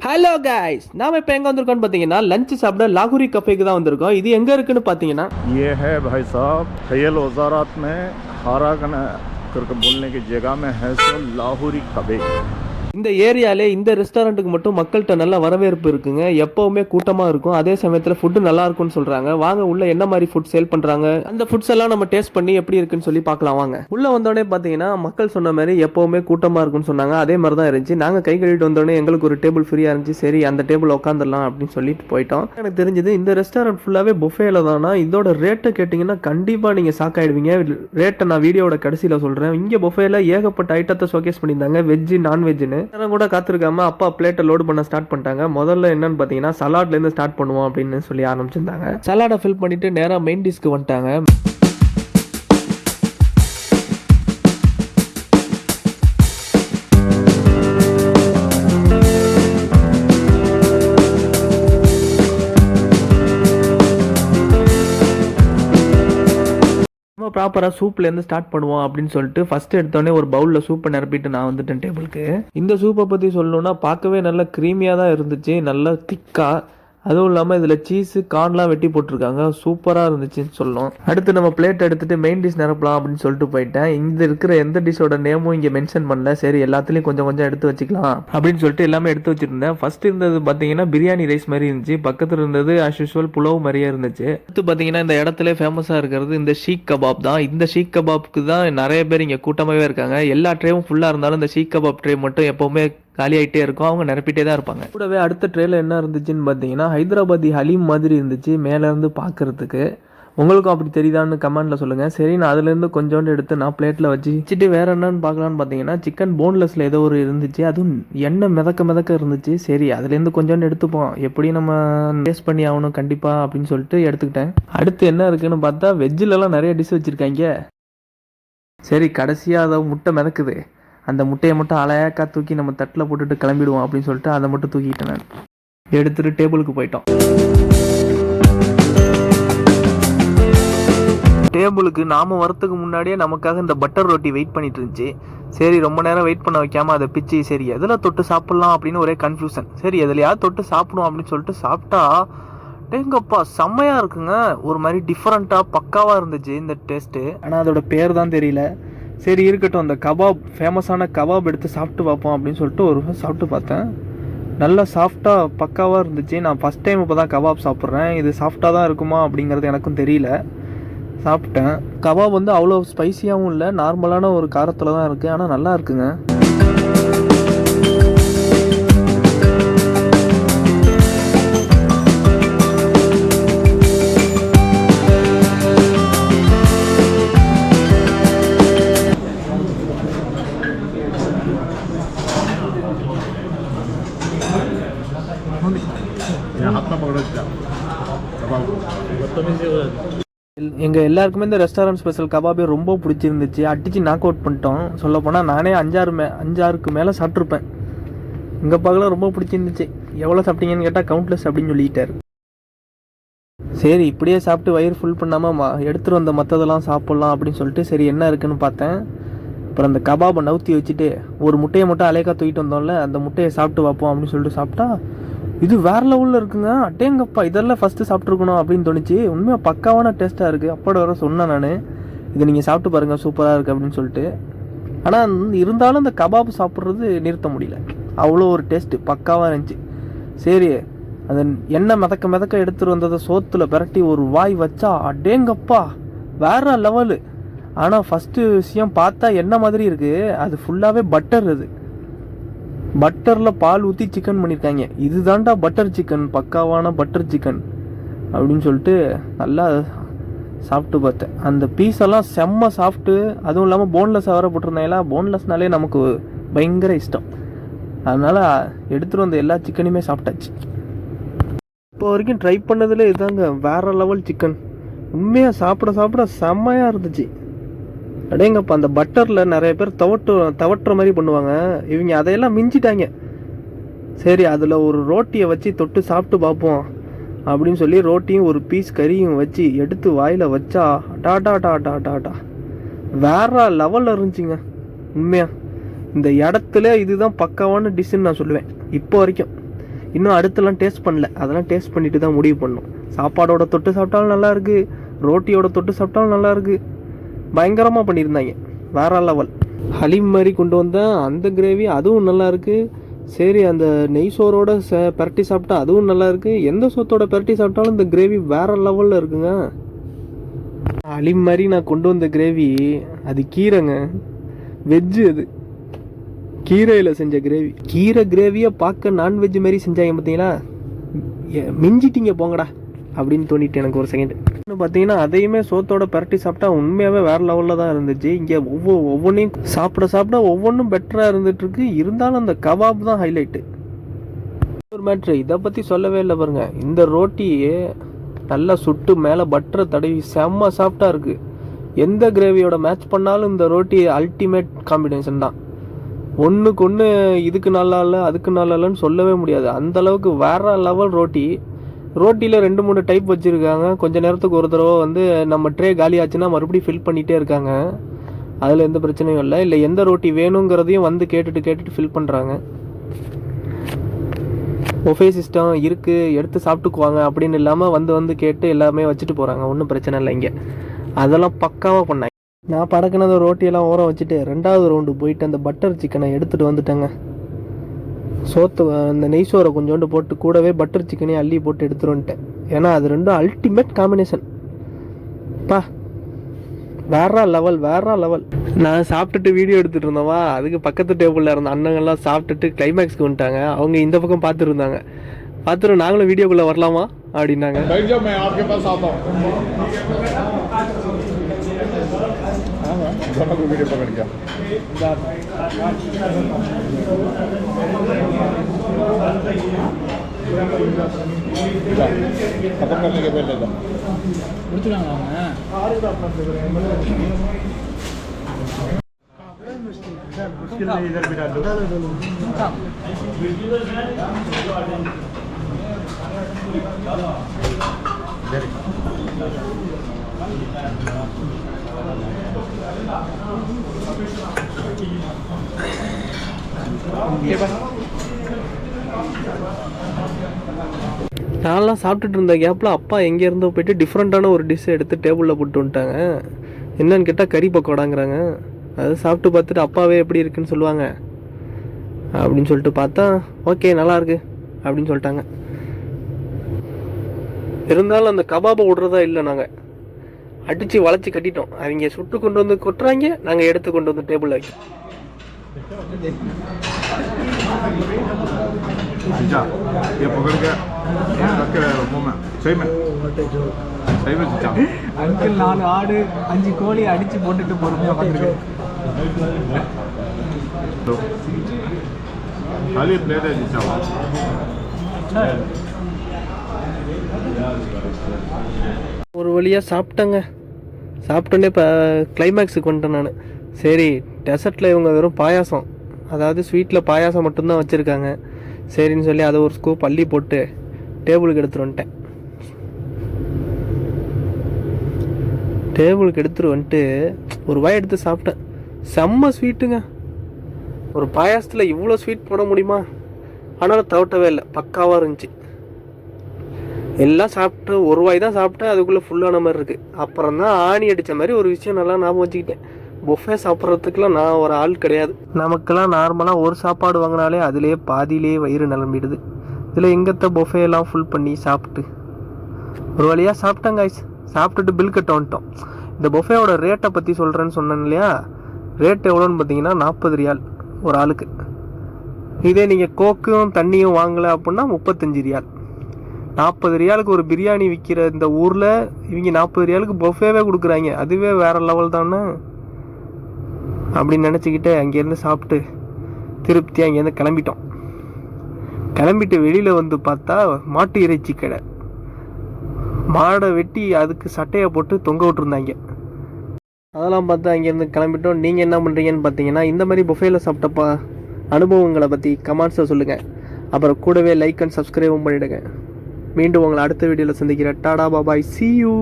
Hello guys, நாம இப்போ எங்கே வந்திருக்கோம்னு பார்த்தீங்கன்னா லஞ்ச் சாப்பிட லாகூரி கஃபேக்கு தான் வந்திருக்கோம். இது எங்கே இருக்குன்னு பார்த்தீங்கன்னா ये है भाई साहब खयल वजारात में हारा करके बोलने की जगह में है सो लाहौरी कबे. இந்த ஏரியாலே இந்த ரெஸ்டாரண்ட்டுக்கு மட்டும் மக்கள்கிட்ட நல்ல வரவேற்பு இருக்குங்க. எப்பவுமே கூட்டமாக இருக்கும். அதே சமயத்தில் ஃபுட்டு நல்லா இருக்கும்னு சொல்கிறாங்க. வாங்க உள்ள என்ன மாதிரி ஃபுட் சேல் பண்ணுறாங்க, அந்த ஃபுட்ஸ் எல்லாம் நம்ம டேஸ்ட் பண்ணி எப்படி இருக்குன்னு சொல்லி பார்க்கலாம். வாங்க உள்ள வந்தோடனே பார்த்தீங்கன்னா மக்கள் சொன்ன மாதிரி எப்பவுமே கூட்டமாக இருக்குன்னு சொன்னாங்க. அதே மாதிரி தான் இருந்துச்சு. நாங்கள் கை கழுவிட்டு வந்தோடனே எங்களுக்கு ஒரு டேபிள் ஃப்ரீயாக இருந்துச்சு. சரி அந்த டேபிள் உட்காந்துடலாம் அப்படின்னு சொல்லிட்டு போயிட்டோம். எனக்கு தெரிஞ்சது இந்த ரெஸ்டாரண்ட் ஃபுல்லாகவே புஃபேல தானா. இதோட ரேட்டை கேட்டிங்கன்னா கண்டிப்பாக நீங்கள் ஷாக் ஆகிடுவீங்க. ரேட்டை நான் வீடியோட கடைசியில் சொல்கிறேன். இங்கே புஃபேல ஏகப்பட்ட ஐட்டத்தை ஷோகேஸ் பண்ணியிருந்தாங்க, வெஜ்ஜு நான்வெஜ்ஜுன்னு. கூட காத்திருக்காம அப்பா பிளேட்டை லோடு பண்ண ஸ்டார்ட் பண்ணிட்டாங்க. முதல்ல என்னன்னு பார்த்தீங்கன்னா சலாட்லேருந்து ஸ்டார்ட் பண்ணுவோம் அப்படின்னு சொல்லி ஆரம்பிச்சிருந்தாங்க. சலாடை ஃபில் பண்ணிட்டு நேராக மெயின் டிஷ்க்கு வந்துட்டாங்க. ப்ராப்பராக சூப்லேருந்து ஸ்டார்ட் பண்ணுவோம் அப்படின்னு சொல்லிட்டு ஃபஸ்ட் எடுத்தோடனே ஒரு பவுலில் சூப்பை நிரப்பிட்டு நான் வந்துட்டேன் டேபிளுக்கு. இந்த சூப்பை பற்றி சொல்லணும்னா பார்க்கவே நல்லா க்ரீமியாக தான் இருந்துச்சு, நல்லா திக்காக. அதுவும் இல்லாமல் இதில் சீஸு கார்ன்லாம் வெட்டி போட்டிருக்காங்க. சூப்பராக இருந்துச்சுன்னு சொல்லணும். அடுத்து நம்ம பிளேட் எடுத்துகிட்டு மெயின் டிஷ் நிரப்பலாம் அப்படின்னு சொல்லிட்டு போயிட்டேன். இங்கே இருக்கிற எந்த டிஷ்ஷோட நேமும் இங்கே மென்ஷன் பண்ணல. சரி எல்லாத்துலேயும் கொஞ்சம் கொஞ்சம் எடுத்து வச்சுக்கலாம் அப்படின்னு சொல்லிட்டு எல்லாமே எடுத்து வச்சுருந்தேன். ஃபர்ஸ்ட் இருந்தது பார்த்தீங்கன்னா பிரியாணி ரைஸ் மாதிரி இருந்துச்சு. பக்கத்தில் இருந்தது ஆஸ் யூஷுவல் புலவு மாதிரியே இருந்துச்சு. அடுத்து பார்த்தீங்கன்னா இந்த இடத்துல ஃபேமஸாக இருக்கிறது இந்த ஷீக் கபாப் தான். இந்த ஷீக் கபாப்புக்கு தான் நிறைய பேர் இங்கே கூட்டமாகவே இருக்காங்க. எல்லா ட்ரேவும் ஃபுல்லாக இருந்தாலும் இந்த ஷீக் கபாப் ட்ரே மட்டும் எப்போவுமே காலி ஆகிட்டே இருக்கும். அவங்க நிரப்பிட்டே தான் இருப்பாங்க. கூடவே அடுத்த ட்ரேல என்ன இருந்துச்சுன்னு பார்த்தீங்கன்னா ஹைதராபாதி ஹலீம் மாதிரி இருந்துச்சு மேலேருந்து பார்க்கறதுக்கு. உங்களுக்கும் அப்படி தெரியுதான்னு கமெண்ட்டில் சொல்லுங்கள். சரி நான் அதுலேருந்து கொஞ்சோண்டு எடுத்து நான் பிளேட்டில் வச்சுட்டு வேறு என்னன்னு பார்க்கலான்னு பார்த்தீங்கன்னா சிக்கன் போன்லெஸில் ஏதோ ஒரு இருந்துச்சு. அதுவும் எண்ணெய் மிதக்க இருந்துச்சு. சரி அதுலேருந்து கொஞ்சோண்டு எடுத்துப்போம், எப்படி நம்ம டேஸ்ட் பண்ணி ஆகணும் கண்டிப்பாக அப்படின்னு சொல்லிட்டு எடுத்துக்கிட்டேன். அடுத்து என்ன இருக்குன்னு பார்த்தா வெஜ்ஜிலலாம் நிறைய டிஷ் வச்சுருக்காங்க. சரி கடைசியாக அதை முட்டை மிதக்குது, அந்த முட்டையை மட்டும் அலையாக்கா தூக்கி நம்ம தட்டில் போட்டுட்டு கிளம்பிடுவோம் அப்படின்னு சொல்லிட்டு அதை மட்டும் தூக்கிட்டேன். நான் எடுத்துகிட்டு டேபிளுக்கு போயிட்டோம். டேபிளுக்கு நாம் வரத்துக்கு முன்னாடியே நமக்காக இந்த பட்டர் ரொட்டி வெயிட் பண்ணிட்டு இருந்துச்சு. சரி ரொம்ப நேரம் வெயிட் பண்ண வைக்காமல் அதை பிச்சு சரி எதில் தொட்டு சாப்பிட்லாம் அப்படின்னு ஒரே கன்ஃபியூஷன். சரி எதுலையாவது தொட்டு சாப்பிடுவோம் அப்படின்னு சொல்லிட்டு சாப்பிட்டா டேங்கப்பா செம்மையாக இருக்குங்க. ஒரு மாதிரி டிஃப்ரெண்ட்டாக பக்காவாக இருந்துச்சு இந்த டேஸ்ட்டு. ஆனால் அதோட பேர் தான் தெரியல. சரி இருக்கட்டும், அந்த கபாப் ஃபேமஸான கபாப் எடுத்து சாப்பிட்டு பார்ப்போம் அப்படின்னு சொல்லிட்டு ஒரு சாப்பிட்டு பார்த்தேன். நல்லா சாஃப்டாக பக்காவாக இருந்துச்சு. நான் ஃபஸ்ட் டைம் இப்போ தான் கபாப் சாப்பிட்றேன். இது சாஃப்டாக தான் இருக்குமா அப்படிங்கிறது எனக்கும் தெரியல. சாப்பிட்டேன். கபாப் வந்து அவ்வளோ ஸ்பைசியாகவும் இல்லை, நார்மலான ஒரு காரத்தில் தான் இருக்குது. ஆனால் நல்லா இருக்குங்க. எங்கள் எல்லாருக்குமே இந்த ரெஸ்டாரண்ட் ஸ்பெஷல் கபாபே ரொம்ப பிடிச்சிருந்துச்சு. அடித்து நாக் அவுட் பண்ணிட்டோம். சொல்லப்போனால் நானே அஞ்சாறுக்கு மேலே சாப்பிட்ருப்பேன். எங்கள் பார்க்கலாம் ரொம்ப பிடிச்சிருந்துச்சு. எவ்வளோ சாப்பிட்டீங்கன்னு கேட்டால் கவுண்ட்லெஸ் அப்படின்னு சொல்லிட்டார். சரி இப்படியே சாப்பிட்டு வயிறு ஃபுல் பண்ணாமல் எடுத்துகிட்டு வந்த மற்றதெல்லாம் சாப்பிட்லாம் அப்படின்னு சொல்லிட்டு சரி என்ன இருக்குன்னு பார்த்தேன். அப்புறம் அந்த கபாபை நவுத்தி வச்சுட்டு ஒரு முட்டையை மட்டும் அலைக்கா தூக்கிட்டு வந்தோம்ல, அந்த முட்டையை சாப்பிட்டு பார்ப்போம் அப்படின்னு சொல்லிட்டு சாப்பிட்டா இது வேறு லெவலில் இருக்குங்க. அட்டேங்கப்பா இதெல்லாம் ஃபஸ்ட்டு சாப்பிட்ருக்கணும் அப்படின்னு தோணுச்சு. உண்மையாக பக்காவான டேஸ்ட்டாக இருக்குது. அப்போட வர சொன்னேன் நான், இதை நீங்கள் சாப்பிட்டு பாருங்கள் சூப்பராக இருக்குது அப்படின்னு சொல்லிட்டு. ஆனால் இருந்தாலும் இந்த கபாப் சாப்பிட்றது நிறுத்த முடியல. அவ்வளோ ஒரு டேஸ்ட்டு பக்காவாக இருந்துச்சு. சரி அந்த எண்ணெய் மிதக்க எடுத்துகிட்டு வந்ததை சோத்தில் பிரட்டி ஒரு வாய் வச்சா அடேங்கப்பா வேறு லெவலு. ஆனால் ஃபஸ்ட்டு விஷயம் பார்த்தா எண்ணெய் மாதிரி இருக்குது, அது ஃபுல்லாகவே பட்டர். அது பட்டரில் பால் ஊற்றி சிக்கன் பண்ணியிருக்காங்க. இது தாண்டா பட்டர் சிக்கன், பக்காவான பட்டர் சிக்கன் அப்படின்னு சொல்லிட்டு நல்லா சாப்பிட்டு பார்த்தேன். அந்த பீஸெல்லாம் செம்ம சாஃப்ட்டு. அதுவும் இல்லாமல் போன்லெஸ் வேறு போட்டிருந்தாங்களா. போன்லெஸ்னாலே நமக்கு பயங்கர இஷ்டம். அதனால் எடுத்துகிட்டு வந்த எல்லா சிக்கனையுமே சாப்பிட்டாச்சு. இப்போ வரைக்கும் ட்ரை பண்ணதில் இதாங்க வேறு லெவல் சிக்கன். உண்மையாக சாப்பிட செம்மையாக இருந்துச்சு. அடேங்கப்பா அந்த பட்டரில் நிறைய பேர் தவட்டுற மாதிரி பண்ணுவாங்க. இவங்க அதையெல்லாம் மிஞ்சிட்டாங்க. சரி அதில் ஒரு ரோட்டியை வச்சு தொட்டு சாப்பிட்டு பார்ப்போம் அப்படின்னு சொல்லி ரோட்டியும் ஒரு பீஸ் கறியும் வச்சு எடுத்து வாயில் வச்சா டாட்டா வேற லெவலில் இருந்துச்சுங்க. உண்மையாக இந்த இடத்துல இதுதான் பக்காவான டிஷ்ஷுன்னு நான் சொல்லுவேன் இப்போ வரைக்கும். இன்னும் அடுத்தெல்லாம் டேஸ்ட் பண்ணல, அதெல்லாம் டேஸ்ட் பண்ணிட்டு தான் முடிவு பண்ணணும். சாப்பாடோட தொட்டு சாப்பிட்டாலும் நல்லாயிருக்கு, ரோட்டியோட தொட்டு சாப்பிட்டாலும் நல்லாயிருக்கு. பயங்கரமாக பண்ணியிருந்தாங்க, வேற லெவல். ஹலீம் மாதிரி கொண்டு வந்தேன், அந்த கிரேவி அதுவும் நல்லாயிருக்கு. சரி, அந்த நெய் சோறோட பரட்டி சாப்பிட்டா அதுவும் நல்லாயிருக்கு. எந்த சோத்தோட பரட்டி சாப்பிட்டாலும் இந்த கிரேவி வேற லெவலில் இருக்குங்க. ஹலீம் மாதிரி நான் கொண்டு வந்த கிரேவி அது கீரைங்க, வெஜ்ஜு. அது கீரையில் செஞ்ச கிரேவி. கீரை கிரேவியை பார்க்க நான்வெஜ் மாரி செஞ்சாங்க பார்த்தீங்களா, மிஞ்சிட்டிங்க போங்கடா அப்படின்னு தோணிட்டு எனக்கு ஒரு செகண்ட். இன்னும் பார்த்தீங்கன்னா அதையுமே சோத்தோட பரட்டி சாப்பிட்டா உண்மையாகவே வேறு லெவலில் தான் இருந்துச்சு. இங்கே ஒவ்வொன்றையும் சாப்பிட ஒவ்வொன்றும் பெட்டராக இருந்துகிட்ருக்கு. இருந்தாலும் அந்த கபாப் தான் ஹைலைட்டு. ஒரு மேட்ரு இதை பற்றி சொல்லவே இல்லை பாருங்க. இந்த ரோட்டியே நல்லா சுட்டு மேலே பட்டரை தடவி செம்ம சாஃப்டாக இருக்குது. எந்த கிரேவியோட மேட்ச் பண்ணாலும் இந்த ரோட்டி அல்டிமேட் காம்பினேஷன் தான். ஒன்றுக்கு ஒன்று இதுக்கு நல்லா இல்லை அதுக்கு நல்லா இல்லைன்னு சொல்லவே முடியாது. அந்தளவுக்கு வேற லெவல் ரோட்டி. ரோட்டியில் 2-3 டைப் வச்சுருக்காங்க. கொஞ்ச நேரத்துக்கு ஒரு தடவை வந்து நம்ம ட்ரே காலி ஆச்சுன்னா மறுபடியும் ஃபில் பண்ணிகிட்டே இருக்காங்க. அதில் எந்த பிரச்சனையும் இல்லை எந்த ரோட்டி வேணுங்கிறதையும் வந்து கேட்டுட்டு ஃபில் பண்ணுறாங்க. பொஃபே சிஸ்டம் இருக்குது, எடுத்து சாப்பிட்டுக்குவாங்க அப்படின்னு இல்லாமல் வந்து கேட்டு எல்லாமே வச்சுட்டு போகிறாங்க. ஒன்றும் பிரச்சனை இல்லை இங்கே. அதெல்லாம் பக்காவாக பண்ணாங்க. நான் படக்குனது ரோட்டியெல்லாம் ஓரம் வச்சுட்டு 2வது ரவுண்டு போயிட்டு அந்த பட்டர் சிக்கனை எடுத்துகிட்டு வந்துட்டேங்க. சோத்து அந்த நெய் சோறை கொஞ்சோண்டு போட்டு கூடவே பட்டர் சிக்கனையும் அள்ளி போட்டு எடுத்துட்டு வந்துட்டேன். ஏன்னா அது ரெண்டும் அல்டிமேட் காம்பினேஷன். பா வேற லெவல். நான் சாப்பிட்டுட்டு வீடியோ எடுத்துகிட்டு இருந்தோமா, அதுக்கு பக்கத்து டேபிளில் இருந்த அண்ணங்கள்லாம் சாப்பிட்டுட்டு கிளைமேக்ஸ்க்கு வந்துட்டாங்க. அவங்க இந்த பக்கம் பார்த்துருந்தாங்க. பார்த்துட்டு நாங்களும் வீடியோக்குள்ளே வரலாமா அப்படின்னாங்க. दोनों को वीडियो पकड़ गया। खत्म करने के पहले मुश्किल नहीं, इधर भी डाल दो। நான்லாம் சாப்பிட்டுட்டு இருந்த கேப்பில் அப்பா எங்கேருந்தோ போயிட்டு டிஃப்ரெண்ட்டான ஒரு டிஷ்ஷை எடுத்து டேபிளில் போட்டு வந்துட்டாங்க. என்னன்னு கேட்டால் கறி பக்கோடாங்கிறாங்க. அது சாப்பிட்டு பார்த்துட்டு அப்பாவே எப்படி இருக்குன்னு சொல்லுவாங்க அப்படின்னு சொல்லிட்டு பார்த்தா ஓகே நல்லாயிருக்கு அப்படின்னு சொல்லிட்டாங்க. இருந்தாலும் அந்த கபாபை விடுறதா இல்லை, நாங்கள் அடித்து வளைச்சி கட்டிட்டோம். அவங்க சுட்டு கொண்டு வந்து கொட்டுறாங்க, நாங்கள் எடுத்து கொண்டு வந்து டேபிளில் வைக்கிறோம். ये पकड़ के रख के मुंह में सही में जीजा अंकल 4 ஆடு 5 கோழி அடிச்சு போட்டுட்டு பொறுமையா வந்துருக்கேன். खाली प्लेट है जीजा. ஒரு வழியாக சாப்பிட்டேங்க. சாப்பிட்டோன்னே இப்போ கிளைமேக்ஸுக்கு வந்துட்டேன் நான். சரி, டெசர்ட்டில் இவங்க வெறும் பாயாசம், அதாவது ஸ்வீட்டில் பாயாசம் மட்டும்தான் வச்சுருக்காங்க. சரின்னு சொல்லி அதை ஒரு ஸ்கூப் அள்ளி போட்டு டேபிளுக்கு எடுத்துகிட்டு வந்துட்டேன். டேபிளுக்கு எடுத்துகிட்டு வந்துட்டு ஒரு வாய் எடுத்து சாப்பிட்டேன். செம்ம ஸ்வீட்டுங்க. ஒரு பாயாசத்தில் இவ்வளோ ஸ்வீட் போட முடியுமா? ஆனாலும் தவிட்டவே இல்லை, பக்காவாக இருந்துச்சு. எல்லாம் சாப்பிட்டு ஒரு வாய் தான் சாப்பிட்டேன், அதுக்குள்ளே ஃபுல்லான மாதிரி இருக்குது. அப்புறம் தான் ஆணி அடித்த மாதிரி ஒரு விஷயம் நல்லா ஞாபகம் வச்சுக்கிட்டேன். பொஃபே சாப்பிட்றதுக்குலாம் நான் ஒரு ஆள் கிடையாது. நமக்கெல்லாம் நார்மலாக ஒரு சாப்பாடு வாங்கினாலே அதிலே பாதியிலே வயிறு நிரம்பிடுது. இதில் எங்கத்த பொஃபே எல்லாம் ஃபுல் பண்ணி சாப்பிட்டு ஒரு வழியாக சாப்பிட்டேன் காய்ஸ். சாப்பிட்டுட்டு பில் கட்ட வந்துட்டோம். இந்த பொஃபேவோட ரேட்டை பற்றி சொல்கிறேன்னு சொன்னேன் இல்லையா, ரேட் எவ்வளோன்னு பார்த்தீங்கன்னா 40 ரியால் ஒரு ஆளுக்கு. இதே நீங்கள் கோக்கும் தண்ணியும் வாங்கலை அப்படின்னா 35 ரியால். 40 ரியாலுக்கு ஒரு பிரியாணி விற்கிற இந்த ஊரில் இவங்க 40 ரியாலுக்கு பொஃபேவே கொடுக்குறாங்க. அதுவே வேறு லெவல் தானே அப்படின்னு நினச்சிக்கிட்டு அங்கேருந்து சாப்பிட்டு திருப்தி அங்கேருந்து கிளம்பிட்டோம். கிளம்பிட்டு வெளியில் வந்து பார்த்தா மாட்டு இறைச்சி கடை. மாடை வெட்டி அதுக்கு சட்டையை போட்டு தொங்க விட்டுருந்தாங்க. அதெல்லாம் பார்த்தா அங்கேருந்து கிளம்பிட்டோம். நீங்கள் என்ன பண்ணுறீங்கன்னு பார்த்தீங்கன்னா இந்த மாதிரி பொஃபேல சாப்பிட்டப்பா அனுபவங்களை பற்றி கமெண்ட்ஸில் சொல்லுங்கள். அப்புறம் கூடவே லைக் அண்ட் சப்ஸ்கிரைபும் பண்ணிவிடுங்க. மீண்டும் உங்களை அடுத்த வீடியோவில் சந்திக்கிறேன். Tata பாபாய், see you.